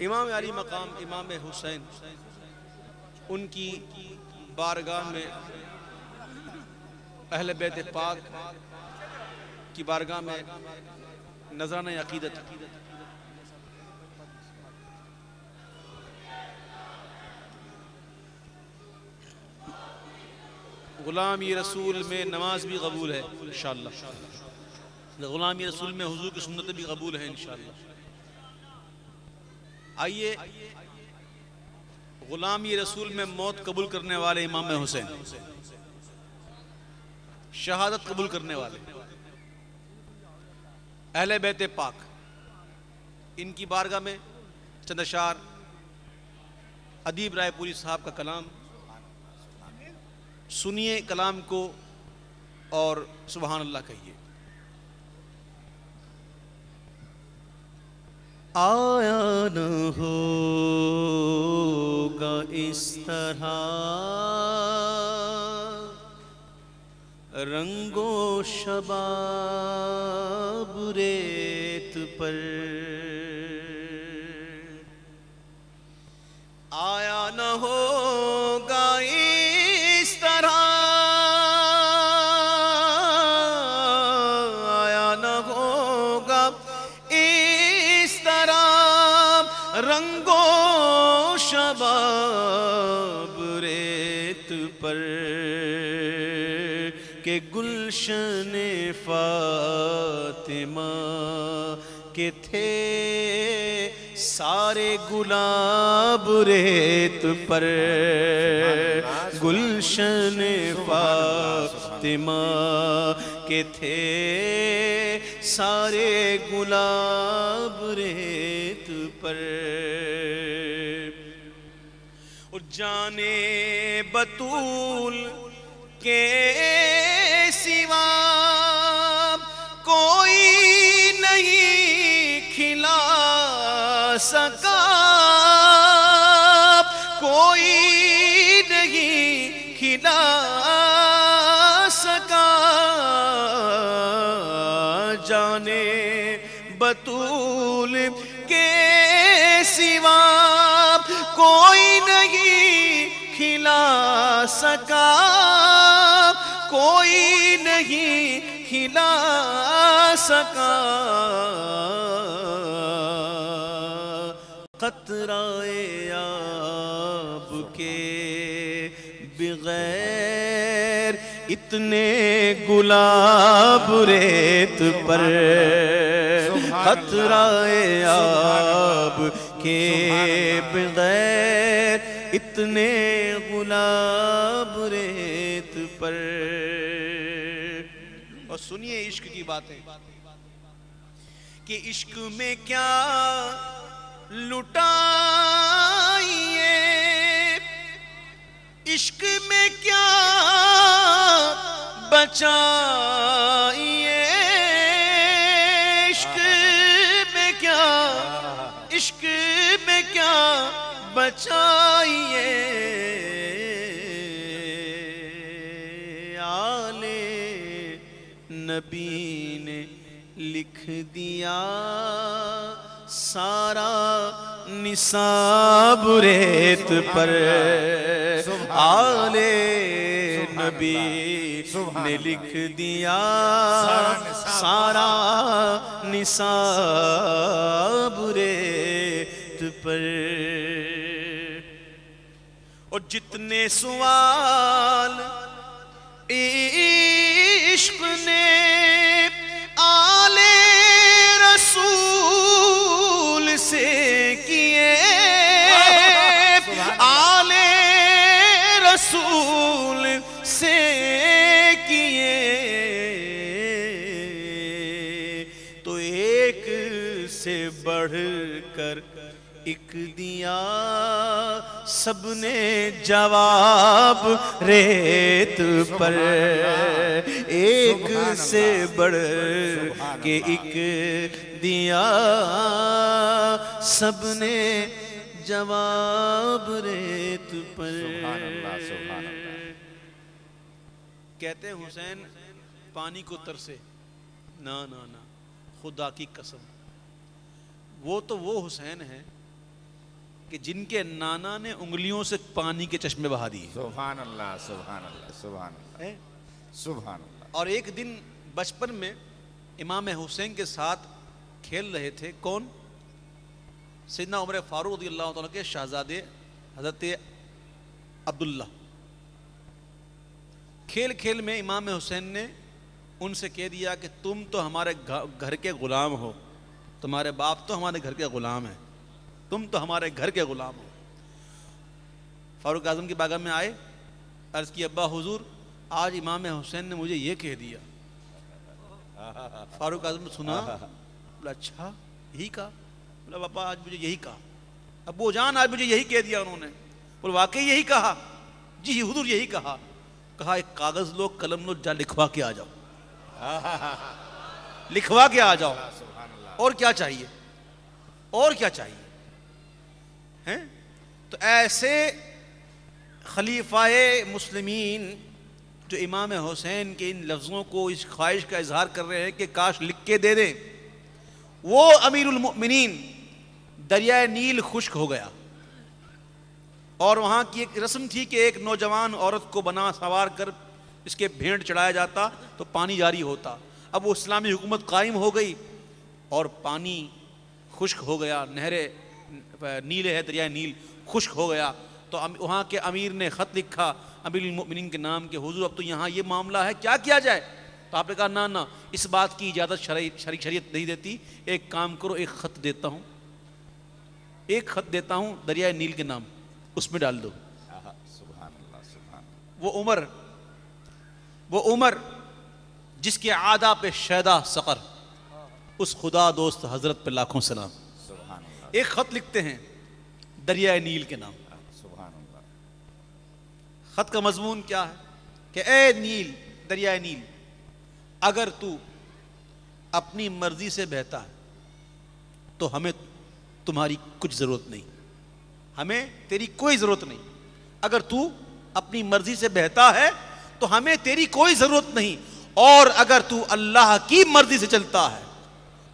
امام علی مقام امام حسین ان کی بارگاہ میں اہل بیت پاک کی بارگاہ میں نذرانہ عقیدت غلامی رسول میں نماز بھی قبول ہے انشاءاللہ، غلامی رسول میں حضور کی سنت بھی قبول ہے انشاءاللہ۔ آئیے غلامی رسول میں موت قبول کرنے والے امام حسین، شہادت قبول کرنے والے اہل بیت پاک، ان کی بارگاہ میں چند اشعار ادیب رائے پوری صاحب کا کلام سنیے، کلام کو اور سبحان اللہ کہیے۔ آیا نہ ہوگا اس طرح رنگ و شباب ریت پر، آیا نہ ہوگا اس طرح، آیا نہ ہوگا اس طرح رنگ و شباب ریت پر کہ گلشن فاطمہ کے تھے سارے گلاب ریت پر، گلشن فاطمہ کے تھے سارے گلاب ریت پر، اور جانے بطول کے سوا کوئی نہیں کھلا سکا، کوئی نہیں کھلا سکا، جانے بطول کے سوا کوئی نہیں کھلا سکا، کوئی نہیں کھلا سکا، قطرۂ آب کے بغیر اتنے گلاب ریت پر، قطرۂ آب کے بغیر اتنے گلاب ریت پر۔ اور سنیے عشق کی باتیں کہ عشق میں کیا لٹائیے، عشق میں کیا بچائیے، عشق میں کیا، عشق میں کیا بچائیے، آل نبی نے لکھ دیا سارا نصاب ریت پر، آل نبی نے لکھ دیا سارا نصاب ریت پر، اور جتنے سوال عشق نے آل رسول سے کیے، آل رسول سے کیے، تو ایک سے بڑھ کر ایک دیا سب نے جواب ریت پر، ایک سے بڑھ کے ایک دیا سب نے جواب ریت پر۔ کہتے ہیں حسین پانی کو ترسے، نا نا نا خدا کی قسم، وہ تو وہ حسین ہیں کہ جن کے نانا نے انگلیوں سے پانی کے چشمے بہا دیے. سبحان اللہ سبحان اللہ سبحان اللہ سبحان اللہ. اور ایک دن بچپن میں امام حسین کے ساتھ کھیل رہے تھے. کون؟ سیدنا عمر فاروق رضی اللہ تعالیٰ کے شہزادے حضرت عبداللہ. کھیل کھیل میں امام حسین نے ان سے کہہ دیا کہ تم تو ہمارے گھر کے غلام ہو, تمہارے باپ تو ہمارے گھر کے غلام ہیں, تم تو ہمارے گھر کے غلام ہو. فاروق اعظم کی بارگاہ میں آئے, عرض کی ابا حضور آج امام حسین نے مجھے یہ کہہ دیا. فاروق اعظم نے سنا, بولا اچھا یہی کہا؟ بولا پاپا آج مجھے یہی کہا, ابو جان آج مجھے یہی کہہ دیا انہوں نے. بولا واقعی یہی کہا؟ جی حضور یہی کہا. کہا ایک کاغذ لو قلم لو, جا لکھوا کے آ جاؤ, لکھوا کے آ جاؤ. اور کیا چاہیے, اور کیا چاہیے ہیں؟ تو ایسے خلیفہ مسلمین جو امام حسین کے ان لفظوں کو, اس خواہش کا اظہار کر رہے ہیں کہ کاش لکھ کے دے دیں, وہ امیر المؤمنین دریائے نیل خشک ہو گیا. اور وہاں کی ایک رسم تھی کہ ایک نوجوان عورت کو بنا سوار کر اس کے بھینٹ چڑھایا جاتا تو پانی جاری ہوتا. اب وہ اسلامی حکومت قائم ہو گئی اور پانی خشک ہو گیا, نہر نیل ہے دریائے نیل خشک ہو گیا. تو وہاں کے امیر نے خط لکھا امیر المؤمنین کے نام کہ حضور اب تو یہاں یہ معاملہ ہے, کیا کیا جائے؟ تو آپ نے کہا نا اس بات کی اجازت شریعت نہیں دیتی, ایک کام کرو, ایک خط دیتا ہوں, ایک خط دیتا ہوں دریائے نیل کے نام, اس میں ڈال دو. سبحان اللہ سبحان اللہ. وہ عمر جس کے عادہ پہ شیدا سقر, اس خدا دوست حضرت پہ لاکھوں سلام. سبحان اللہ ایک خط لکھتے ہیں دریائے نیل کے نام. سبحان اللہ. خط کا مضمون کیا ہے کہ اے نیل, دریائے نیل, اگر تو اپنی مرضی سے بہتا ہے تو ہمیں تمہاری کچھ ضرورت نہیں, ہمیں تیری کوئی ضرورت نہیں. اگر تو اپنی مرضی سے بہتا ہے تو ہمیں تیری کوئی ضرورت نہیں, اور اگر تو اللہ کی مرضی سے چلتا ہے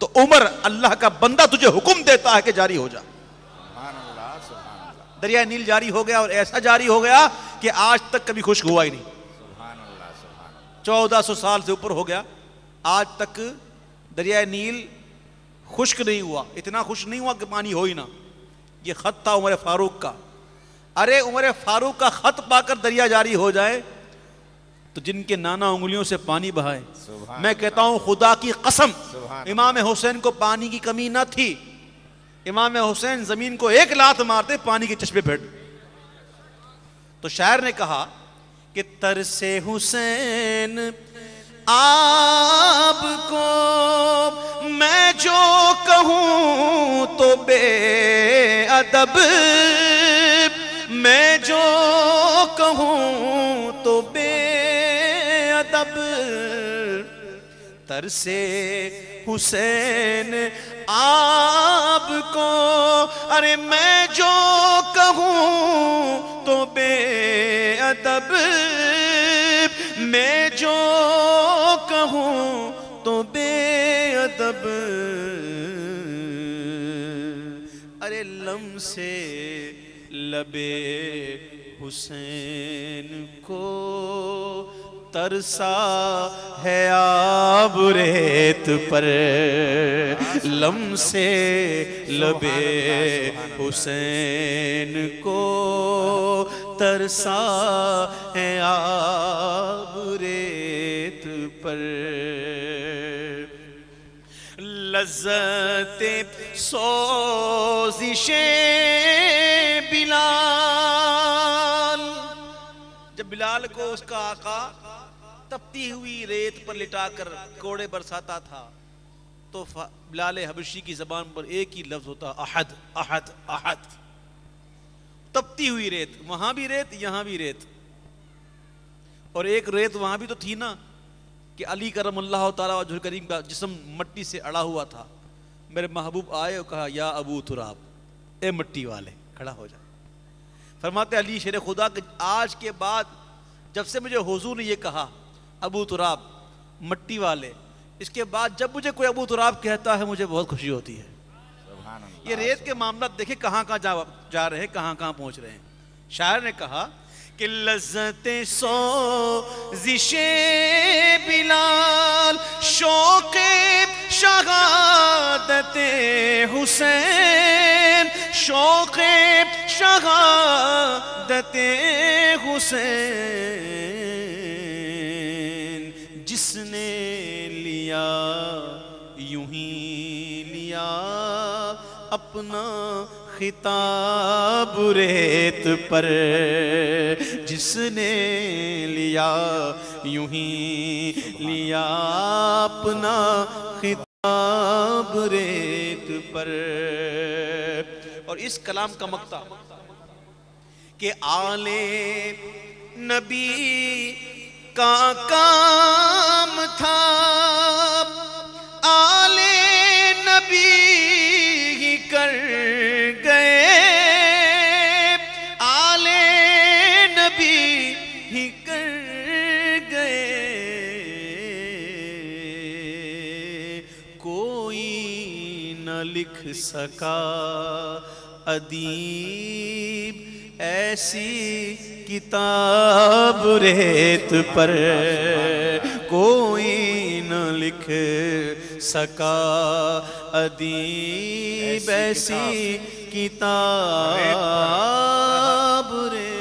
تو عمر اللہ کا بندہ تجھے حکم دیتا ہے کہ جاری ہو جا. سبحان اللہ سبحان اللہ. دریائے نیل جاری ہو گیا, اور ایسا جاری ہو گیا کہ آج تک کبھی خشک ہوا ہی نہیں. سبحان اللہ سبحان اللہ. 1400 سال سے اوپر ہو گیا, آج تک دریائے نیل خشک نہیں ہوا. اتنا خشک نہیں ہوا کہ پانی ہو ہی نہ. یہ خط تھا عمر فاروق کا. ارے عمر فاروق کا خط پا کر دریا جاری ہو جائے تو جن کے نانا انگلیوں سے پانی بہائے. میں کہتا ہوں خدا کی قسم, امام حسین کو پانی کی کمی نہ تھی. امام حسین زمین کو ایک لات مارتے پانی کے چشمے پھیٹ. تو شاعر نے کہا کہ ترس حسین آپ کو میں جو کہوں تو بے ادب, میں جو کہوں تو بے ادب. ترس حسین آپ کو, ارے میں جو کہوں تو بے ادب, میں جو کہوں تو بے ادب. ارے لم سے لبے حسین کو ترسا ہے آب ریت پر, لم سے لبے حسین کو ترسا ہے آب ریت پر. لذت سوزش بلال, جب بلال کو اس کا آقا تپتی ہوئی ریت پر لٹا کر کوڑے برساتا تھا تو بلال حبشی کی زبان پر ایک ہی لفظ ہوتا, احد احد احد. تپتی ہوئی ریت, وہاں بھی ریت یہاں بھی ریت. اور ایک ریت وہاں بھی تو تھی نا کہ علی کرم اللہ تعالیٰ وجہ کریم کا جسم مٹی سے اڑا ہوا تھا. میرے محبوب آئے اور کہا یا ابو تراب, اے مٹی والے کھڑا ہو جا. فرماتے علی شیر خدا کہ آج کے بعد جب سے مجھے حضور نے یہ کہا ابو تراب مٹی والے, اس کے بعد جب مجھے کوئی ابو تراب کہتا ہے مجھے بہت خوشی ہوتی ہے. یہ ریت کے معاملات دیکھیں کہاں کہاں جا رہے ہیں، کہاں کہاں پہنچ رہے ہیں۔ شاعر نے کہا کہ لذت سوزش بلال، شوق شہادت حسین، شوق شہادت حسین، جس نے لیا یوں ہی لیا اپنا خطاب ریت پر، جس نے لیا یوں ہی لیا اپنا خطاب ریت پر۔ اور اس کلام کا مقطع کہ آل نبی کا کام تھا، آل نبی ہی کر گئے، آل نبی ہی کر گئے، کوئی نہ لکھ سکا ادیب ایسی کتاب ریت پر، کوئی نہ لکھ سکا ادیب ایسی کتاب ریت